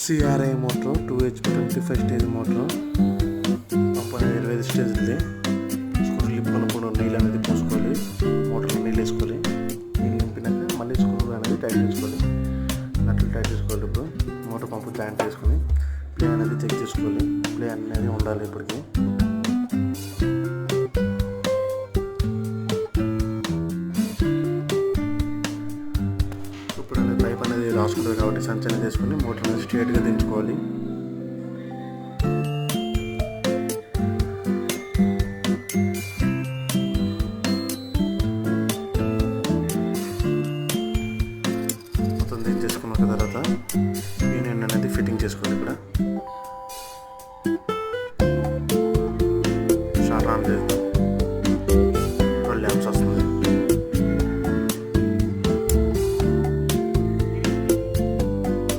CRI motor 2HP 25 stage motor. Pump అనేది 25 stage ఉంది. Screw లిప్పుకున్నప్పుడు నీళ్ళు అనేది పోసుకోవాలి. మోటార్లో నీళ్ళు వేసుకోవాలి. నీళ్ళు నింపినాక మళ్ళీ స్క్రూ అనేది టైట్ చేసుకోవాలి. నట్లు టైట్ చేసుకోవాలి. ఇప్పుడు మోటార్ పంపు జాయింట్ చేసుకొని ప్లే అనేది చెక్ చేసుకోవాలి. ప్లే అనేది ఉండాలి. ఇప్పటికి ఇప్పుడు అనేది పైప్ అనేది రాసుకుంటుంది కాబట్టి సంచలనం చేసుకుని మోటార్ అనేది స్ట్రేట్గా దించుకోవాలి. మొత్తం దించేసుకున్న తర్వాత యూనియన్ అనేది ఫిట్టింగ్ చేసుకోవాలి. ఇక్కడ